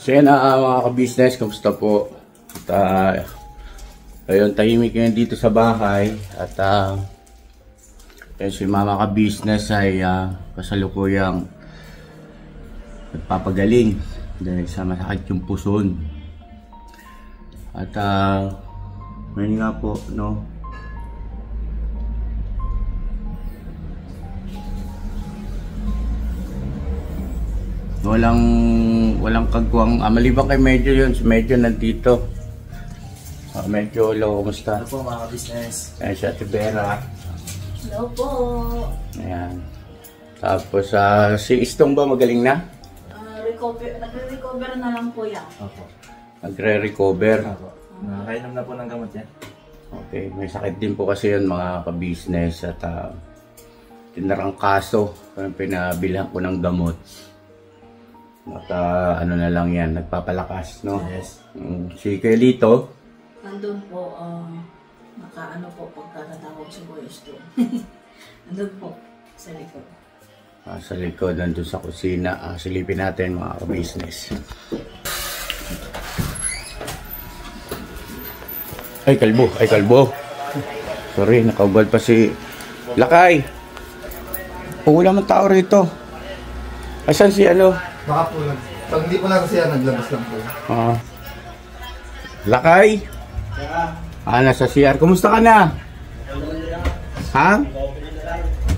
So yan mga ka-business, kamusta po? At ayun, tahimik ngayon dito sa bahay. At si mga ka-business ay kasalukuyang nagpapagaling dahil sa masakit yung puson. At ngayon nga po, no, walang kagwang maliban kay Medyo yun, si Medyo nandito. Medyo, hello, kumusta? Hello po mga ka-business. Ayan si Ate Vera. Hello po. Ayan. Tapos si Istong ba magaling na? Nagre-recover na lang po yan. Opo. Nagre-recover. Opo. Nakainom na po ng gamot yan. Okay, may sakit din po kasi yun mga ka-business. At tinarangkaso, pinabilhan ko ng gamot. At ano na lang yan, nagpapalakas, no? Yes. Si Kelito, Nandun po, nakaano po pagkakatawag si Boyos doon. Nandun po, sa likod. sa likod, nandun sa kusina. Silipin natin mga ka-business. Ay, kalbo. Ay, kalbo. Sorry, nakaubad pa si Lakay. Wala man tao rito. Asan si ano? Baka po lang. Pag hindi po lang siya, naglabas lang po. Lakay? Nasa CR. Kumusta ka na? Ha?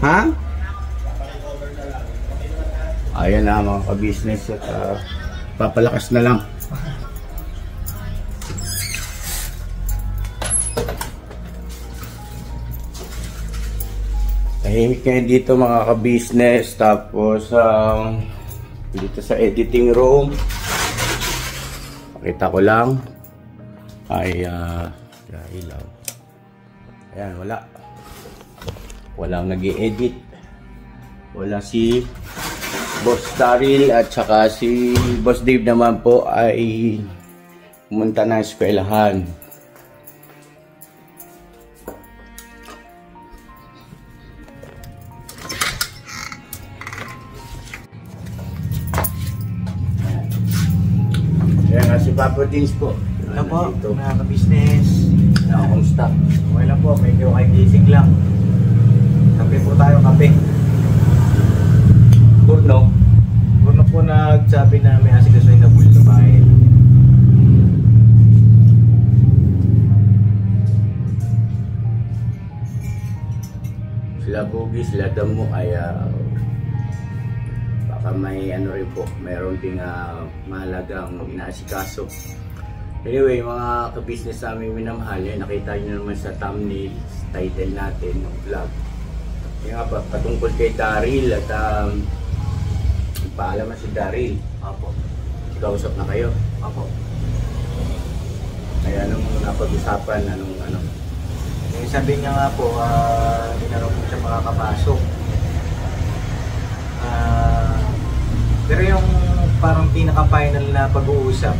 Ha? Ayan na mga ka-business. At papalakas na lang. Tahimik ngayon dito mga ka-business. Tapos dito sa editing room, pakita ko lang ay ilaw. Ayan, walang nag-i-edit. Wala si Boss Daryl at saka si Boss Dave naman po ay pumunta ng eskwelahan. Si Papa Dins po. Hello po mga ka-business. Kumusta? Okay lang po, medyo gising lang. Kape po tayo, kape. Burno? Burno po nagsabi na may asikasoy na bull sa bahay. Sila Bugi, sila Damo ay baka may ano rin po, mayroon ding mahalagang inaasikaso. Anyway, mga ka-business namin minamahal, nakita nyo naman sa thumbnail, title natin ng vlog. Yung nga pa, patungkol kay Daryl at paalaman si Daryl. Opo. Kausap na kayo? Opo. Ay anong napag-usapan, anong ano? Sabi niya nga po, hindi na raw po siya makakapasok. Pero yung parang pinaka-final na pag-uusap,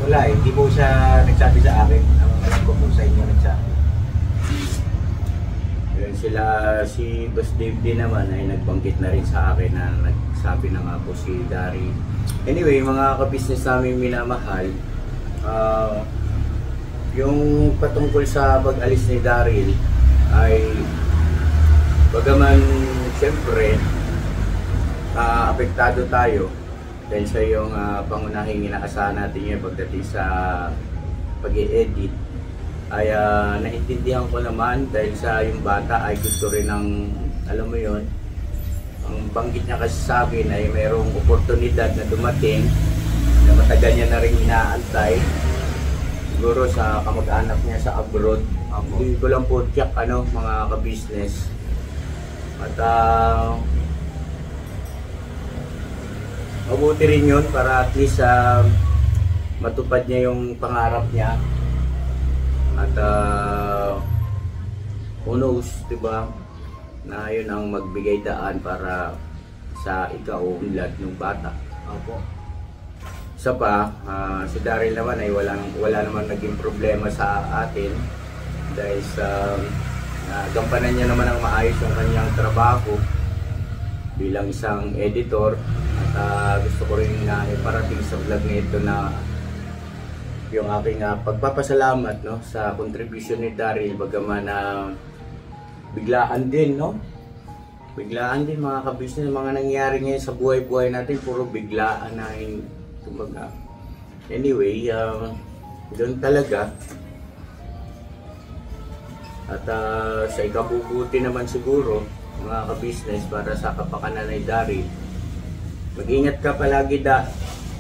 wala hindi po siya nagsabi sa akin. Ang alam ko po sa inyo nagsabi. Yun sila, si Boss Dave din naman ay nagbanggit na rin sa akin na nagsabi na nga po si Daryl. Anyway, mga ka-business namin minamahal, yung patungkol sa pag-alis ni Daryl ay bagaman siyempre apektado tayo dahil sa yung pangunahing inaasahan natin yung pagdating sa pag-i-edit ay naintindihan ko naman dahil sa yung bata ay gusto rin ng alam mo yon, ang banggit niya kasi sa akin ay mayroong oportunidad na dumating na matagal niya na rin inaantay siguro sa kamag-anak niya sa abroad. Hindi ko lang po check mga ka-business at mabuti rin yun para at least matupad niya yung pangarap niya at who knows, diba, na yun ang magbigay daan para sa ikaunlad ng bata. Opo. Isa pa, si Daryl naman ay wala naman naging problema sa atin dahil sa gampanan niya naman ang maayos yung kanyang trabaho bilang isang editor at gusto ko rin na iparating sa vlog na ito na yung aking pagpapasalamat, no, sa contribution ni Daryl, bagaman na biglaan din, no? Biglaan din mga kabisnes, mga nangyari ngayon sa buhay-buhay natin, puro biglaan na yung kumbaga. Anyway, doon talaga. At sa ikabubuti naman siguro, mga kabisnes, para sa kapakanan ni Daryl, mag-ingat ka palagi, Da.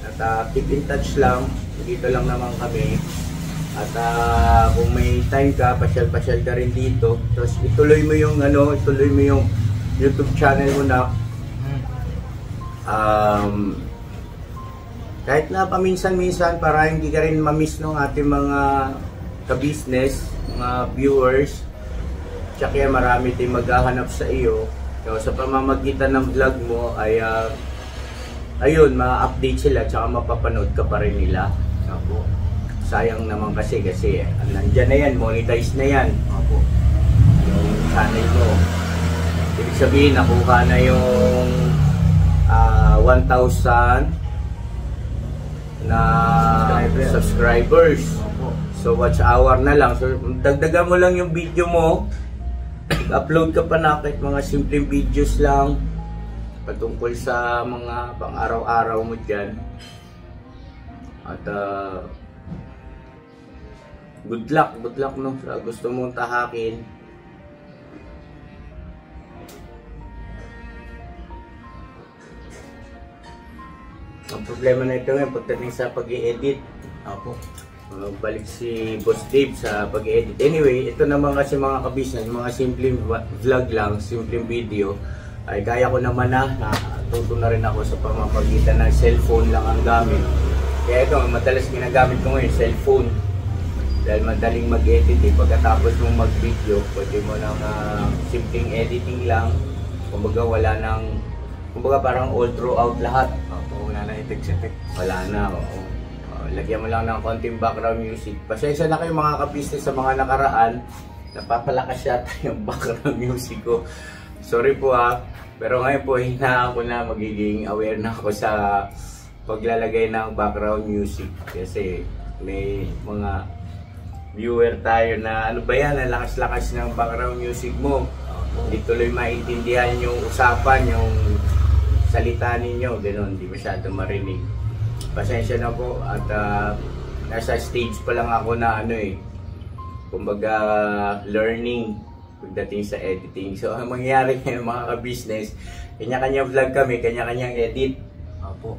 At keep in touch lang. Dito lang naman kami. At kung may time ka, pasyal-pasyal ka rin dito. Tapos ituloy mo yung YouTube channel mo na. Kahit na paminsan-minsan para hindi ka rin ma-miss ng ating mga ka-business, mga viewers. Tsaka marami din maghahanap sa iyo. So, sa pamamagitan ng vlog mo ay ayun, ma-update sila tsaka mapapanood ka pa rin nila. Opo. Sayang naman kasi nandyan na yan, monetize na yan. Opo. Yung channel mo. Ibig sabihin, nakuha na yung 1,000 na subscribers. Opo. So watch hour na lang. So dagdagan mo lang yung video mo. Upload ka pa na kahit mga simpleng videos lang patungkol sa mga pang-araw-araw mo dyan. At good luck no, sa gusto mong tahakin. Ang problema na ito ngayon pagdating sa pag-i-edit. Ako. Balik si Boss Dave sa pag-i-edit. Anyway, ito naman kasi mga kabisnes, mga simpleng vlog lang, simpleng video. Ay kaya ko naman natuto na rin ako sa pamamagitan ng cellphone lang ang gamit. Kaya ito, madalas ginagamit ko ngayon, cellphone. Dahil madaling mag-edit eh. Pagkatapos mong mag-video, pwede mo nang simpleng editing lang. Kumbaga wala nang, kumbaga parang all throughout lahat. Wala na effect. Wala na, oo. Lagyan mo lang ng konting background music. Pasensya na kayo mga ka-business sa mga nakaraan. Napapalakas yata yung background music ko. Sorry po pero ngayon po hinahan ko na, magiging aware na ako sa paglalagay ng background music. Kasi may mga viewer tayo na ano ba yan, ang lakas-lakas ng background music mo. Hindi tuloy maintindihan yung usapan, yung salita ninyo, gano'n, hindi masyado marinig. Pasensya na po at nasa stage pa lang ako na kumbaga learning pagdating sa editing. So ang mangyayari ngayon mga ka-business, kanya-kanya vlog kami, kanya-kanyang edit. Opo.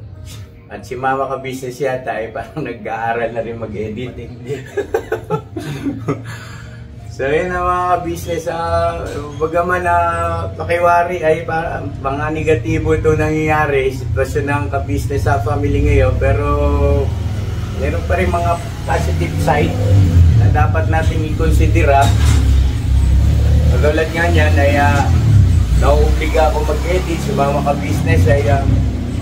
At si mama ka-business yata ay parang nag-aaral na rin mag-edit. So yun ang mga business, bagaman pakiwari ay mga negatibo ito nangyayari, sitwasyon ng ka-business sa family ngayon, pero meron pa rin mga positive side na dapat natin i-considera. Katulad nga niyan ay nauobliga ako mag-edit, sa mga ka-business ay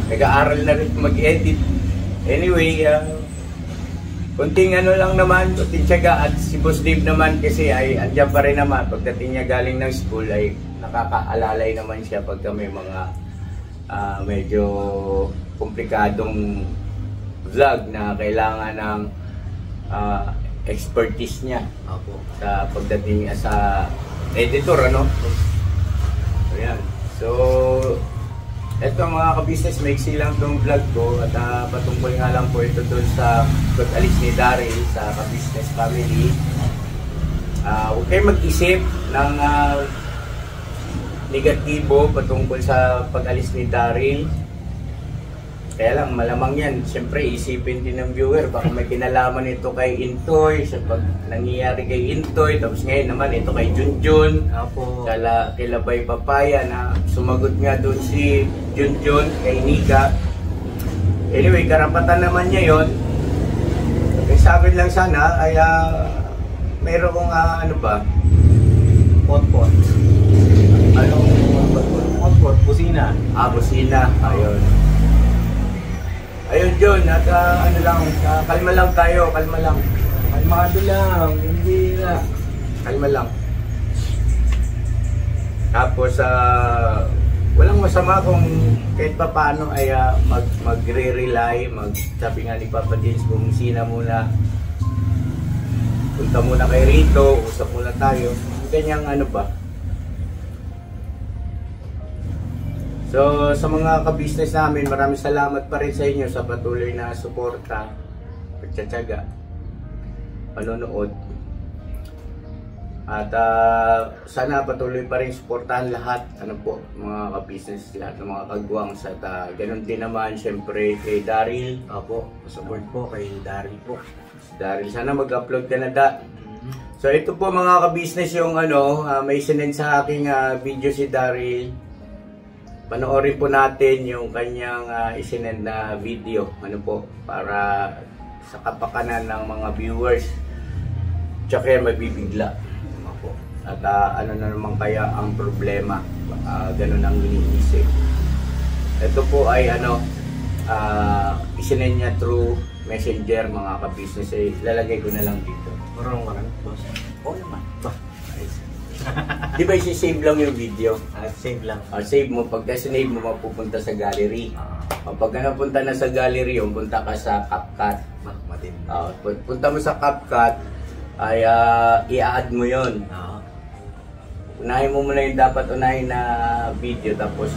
nag-aaral na rin mag-edit. Anyway, kunting lang naman, kunting tiyaga. At si Boss Dave naman kasi ay andyan pa rin naman. Pagdating niya galing ng school ay nakakaalalay naman siya pagka may mga medyo komplikadong vlog na kailangan ng expertise niya. Opo. Sa pagdating sa editor, So yan. So eto mga ka-business, maiksi lang itong vlog ko at patungkol nga lang po ito doon sa pag-alis ni Daryl sa ka-business family. Huwag kayo mag-isip ng negatibo patungkol sa pag-alis ni Daryl. Kaya lang malamang yan, siyempre isipin din ng viewer, baka may kinalaman ito kay Intoy, sa pag nangyayari kay Intoy, tapos ngayon naman ito kay Junjun, kay Labay Papaya na sumagot nga doon si Junjun kay Nika. Anyway, karapatan naman niya yon. Sa akin lang sana ay mayroon kong pot-pot. Anong pot-pot? Busina. Busina. Ayun. Ayun John, at kalma lang tayo, kalma lang. Kalmado lang, hindi na. Kalma lang. Tapos, walang masama kung kahit pa paano ay magre-rely, sabi nga ni Papa Dins, bumisina muna, punta muna kay Rito, usap muna tayo, ganyang ano ba. So sa mga ka-business namin, maraming salamat pa rin sa inyo sa patuloy na suporta, pagtsatsaga, panonood. At sana patuloy pa rin suportahan lahat, ano po, mga ka-business, lahat ng mga kagwangs. At ganun din naman, syempre, kay Daryl. Opo, support po kay Daryl po. Daryl, sana mag-upload ka na, Da. So ito po mga ka-business yung ano, may sinend sa aking video si Daryl. Panoorin po natin yung kanyang isinend na video, ano po, para sa kapakanan ng mga viewers. Tsaka mabibigla. At ano na naman kaya ang problema, ganun ang iniisip. Ito po ay ano, isinend niya through Messenger, mga ka-business. Lalagay ko na lang dito. Marunong ka lang, boss? Oo naman. Di ba isi-save lang yung video? Save lang. Save mo, pagka sinave mo, mapupunta sa gallery. Pagka napunta na sa gallery, punta ka sa CapCut. Punta mo sa CapCut, ay i-add mo yun. Unahin mo muna yung dapat unahin na video, tapos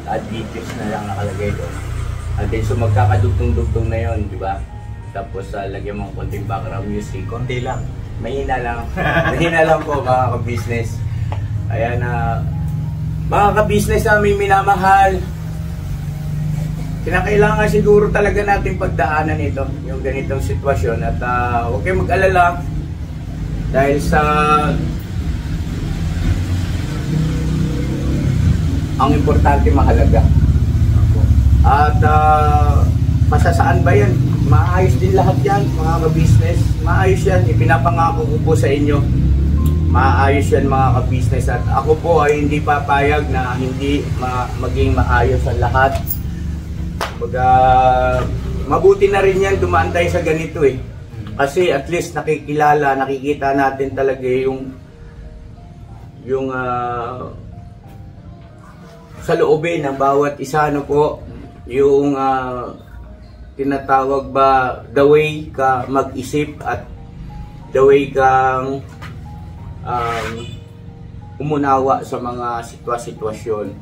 add videos na lang nakalagay doon. At then so magkakadugtong-dugtong na yun, di ba? Tapos lagyan mo konting background music. Konti lang. Mahina lang. Mahina lang po mga ka-business. Ayan mga ka-business namin minamahal. Kinakailangan siguro talaga natin pagdaanan ito, yung ganitong sitwasyon. At huwag kayong mag-alala dahil sa ang importante mahalaga. At pasasaan ba yan? Maayos din lahat yan, mga ka-business. Maayos yan, ipinapangako ko po sa inyo. Maayos yan mga ka-business. At ako po ay hindi papayag na hindi maging maayos ang lahat. Mabuti na rin yan dumaan tayo sa ganito eh. Kasi at least nakikita natin talaga yung sa loobin ng bawat isa, ano po, yung tinatawag ba, the way ka mag-isip at the way kang umunawa sa mga sitwasyon.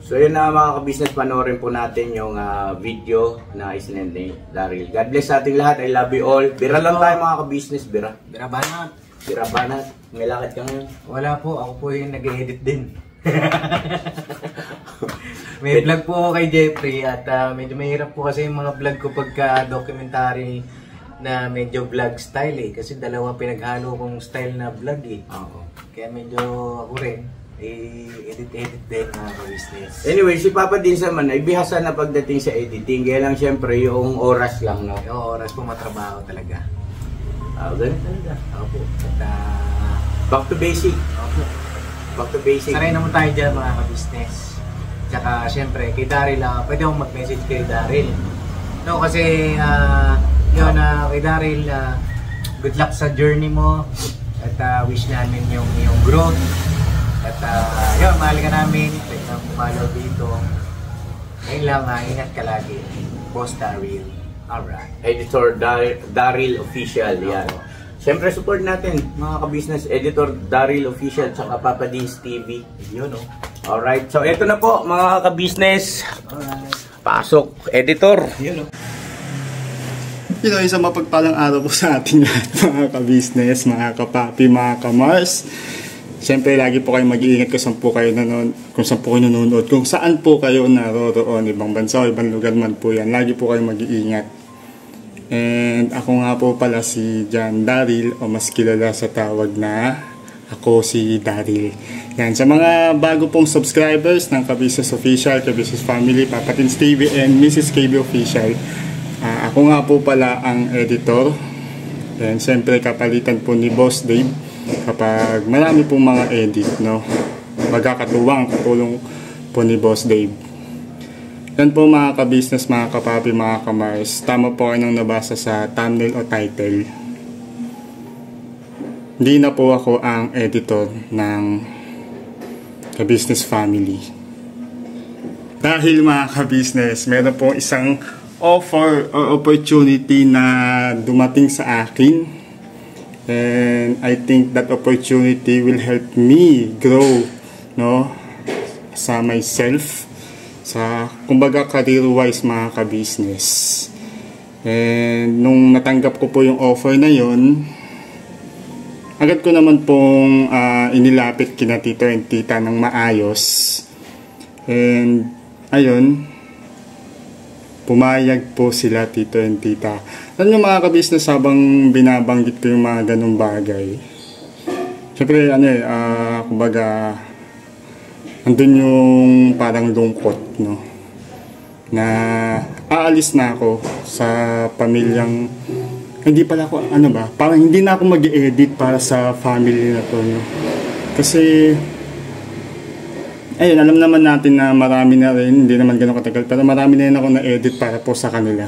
So yun na mga ka-business, panoorin po natin yung video na isinend ni Daryl. God bless sa ating lahat. I love you all. Bira lang tayo mga ka-business. Bira. Bira banat. Bira banat. May lakad ka ngayon? Wala po. Ako po yung nag-edit din. May vlog po ako kay Jeffrey at medyo mahirap po kasi yung mga vlog ko pagka documentary na medyo vlog style eh. Kasi dalawa pinaghalo kong style na vlog eh. Kaya medyo ako rin edit din mga business. Anyway, si Papa Dins naman ay bihasa na pagdating sa editing. Kaya lang syempre yung oras lang, no? Yung oras po matrabaho talaga. Ganun talaga. Opo. At back to basic. Opo. Back to basic. Sanay naman tayo dyan mga ka-business. Tsaka syempre kay Daryl, pwede akong mag-message kay Daryl. No, kasi yun, kay Daryl, good luck sa journey mo. At wish namin yung growth. At yun, mahal ka namin. Pwede kang pumalaw dito. Ngayon lang, ingat ka lagi. Boss Daryl. Alright. Editor Daryl Official. Yan. Siyempre support natin mga ka-business. Editor Daryl Official tsaka Papa Dins TV. Yun, no? Alright. So ito na po mga ka-business. Alright. Pasok. Editor. Yun, no? Yun know, isang mapagpalang araw po sa ating lahat mga ka-business, mga ka-papi, mga ka-mars. Siyempre, lagi po kayo mag-iingat kung saan po kayo nanonood, kung saan po kayo naroroon, ibang bansa o ibang lugar man po yan. Lagi po kayo mag-iingat. And ako nga po pala si John Daryl, o mas kilala sa tawag na ako si Daryl. Yan, sa mga bago pong subscribers ng Ka-Business Official, Ka-Business Family, Papa Dins TV, and Mrs. KB Official, ako nga po pala ang editor. And siyempre, kapalitan po ni Boss Dave kapag marami pong mga edit, no? Magkakatuwang katulong po ni Boss Dave. Yan po mga ka-business, mga kapapi, mga kamars. Tama po kayo nang nabasa sa thumbnail o title. Hindi na po ako ang editor ng Ka-Business Family. Dahil mga ka-business, meron po isang offer or opportunity na dumating sa akin. And I think that opportunity will help me grow, no, sa myself, sa kumbaga career-wise mga ka-business. And nung natanggap ko po yung offer na yon, agad ko naman pong inilapit kina tito and tita ng maayos. And ayun, pumayag po sila tito and tita. Alam nyo mga ka-business, habang binabanggit ko yung mga ganong bagay, syempre kumbaga andun yung parang lungkot, no, na aalis na ako sa pamilyang hindi pala ako, parang hindi na ako mag-edit para sa family na to, no? Kasi ayun, alam naman natin na marami na rin, hindi naman ganun katagal, pero marami na rin ako na-edit para po sa kanila.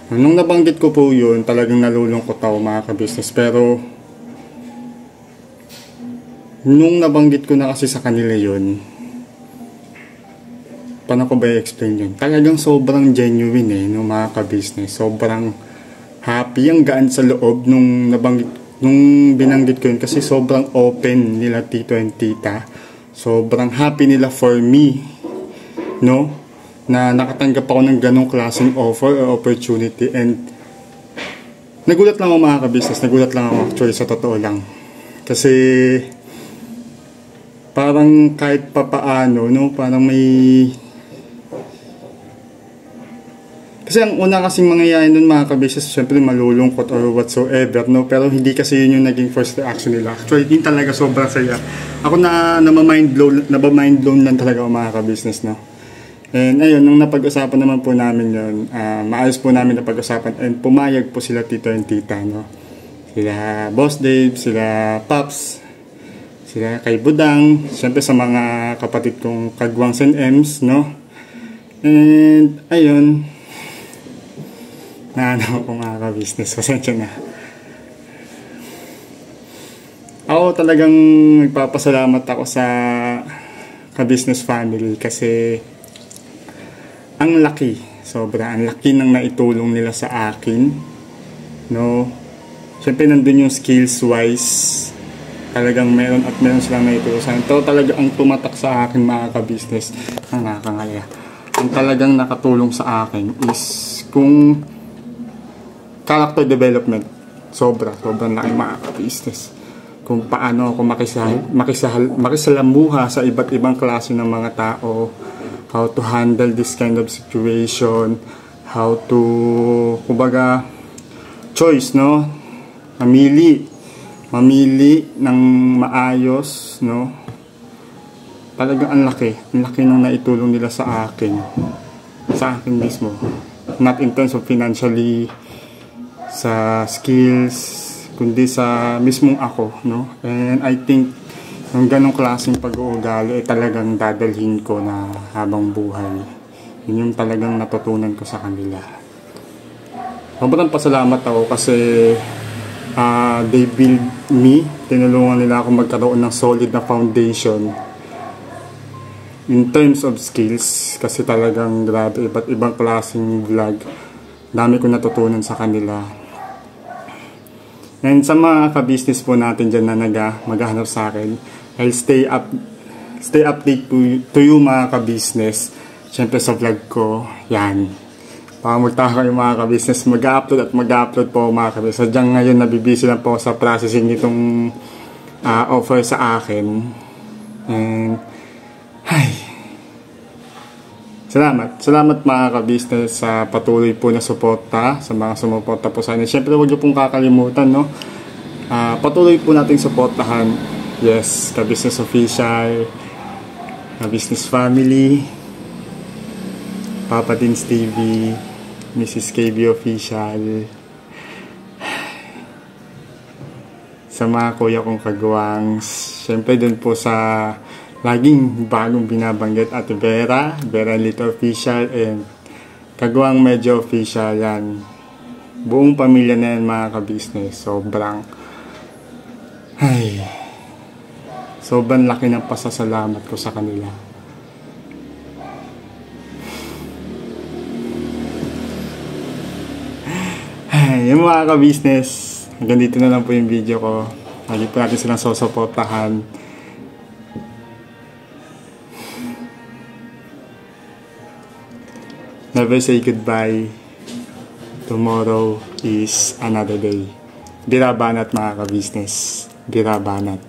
Nung nabanggit ko po yun, talagang nalulungkot ako mga ka-business, pero nung nabanggit ko na kasi sa kanila yun, paano ko ba i-explain yun? Talagang sobrang genuine no, mga ka-business. Sobrang happy, ang gaan sa loob nung binanggit ko yun, kasi sobrang open nila tito and tita. Sobrang happy nila for me, no, na nakatanggap ako ng ganong klaseng offer or opportunity. And nagulat lang ako mga ka-business, nagulat lang ako actually, sa totoo lang. Kasi parang kahit papaano, no, parang may... Kasi ang una kasing mangyayari nun mga ka-business, syempre malulungkot or whatsoever, no? Pero hindi kasi yun yung naging first reaction nila. Actually, din talaga sobrang saya. Ako naba-mind blown lang talaga ako mga ka-business, no? And ayun, nung napag-usapan naman po namin yun, maayos po namin napag-usapan and pumayag po sila tito and tita, no? Sila Boss Dave, sila Pops, sila kay Budang, syempre sa mga kapatid kong Kagwangs and Ems, no? And ayun, ako mga ka-business, pasensya na. Ako talagang nagpapasalamat ako sa ka-business family kasi ang laki, ang laki ng naitulong nila sa akin, no? Siyempre nandun yung skills wise, talagang meron silang naitulong sa akin. Ito talaga ang tumatak sa akin mga ka-business, ang nakakangaya. Ang talagang nakatulong sa akin is kung character development, sobrang laki mga ka-business. Kung paano ako makisalamuha sa iba't ibang klase ng mga tao, how to handle this kind of situation, how to, kumbaga, choice, no? Mamili ng maayos, no? Talagang ang laki ng naitulong nila sa akin mismo. Not in terms of financially, sa skills, kundi sa mismong ako, no? And I think yung ganong klaseng pag-uugali ay talagang dadalhin ko na habang buhay. Yun yung talagang natutunan ko sa kanila. Sobrang pasalamat ako kasi they build me, tinulungan nila ako magkaroon ng solid na foundation in terms of skills, kasi talagang grabe, iba't ibang klaseng vlog, dami ko natutunan sa kanila. And sa mga ka-business po natin dyan na maghahanap sa akin, I'll stay update to you mga ka-business. Siyempre sa vlog ko, yan. Pamulta ko yung mga ka-business, mag-upload po mga ka-business. Sadyang ngayon nabibisi lang po sa processing itong offer sa akin. And Salamat mga ka-business sa patuloy po na suporta, sa mga sumuporta po sa akin. Siyempre huwag niyo pong kakalimutan, no? Patuloy po nating suportahan. Yes, ka-business official, ka-business family, Papa Dins TV, Mrs. KB official, sa mga kuya kong Kagwangs. Siyempre dun po sa laging bagong binabanggit, Ate Vera Lito official, and Kagwang medyo official, yan. Buong pamilya na yan mga ka-business. Sobrang laki ng pasasalamat ko sa kanila. Yung mga ka-business, hanggang dito na lang po yung video ko. Lagi po natin silang susuportahan. Never say goodbye. Tomorrow is another day. Birabanat mga ka-business. Birabanat.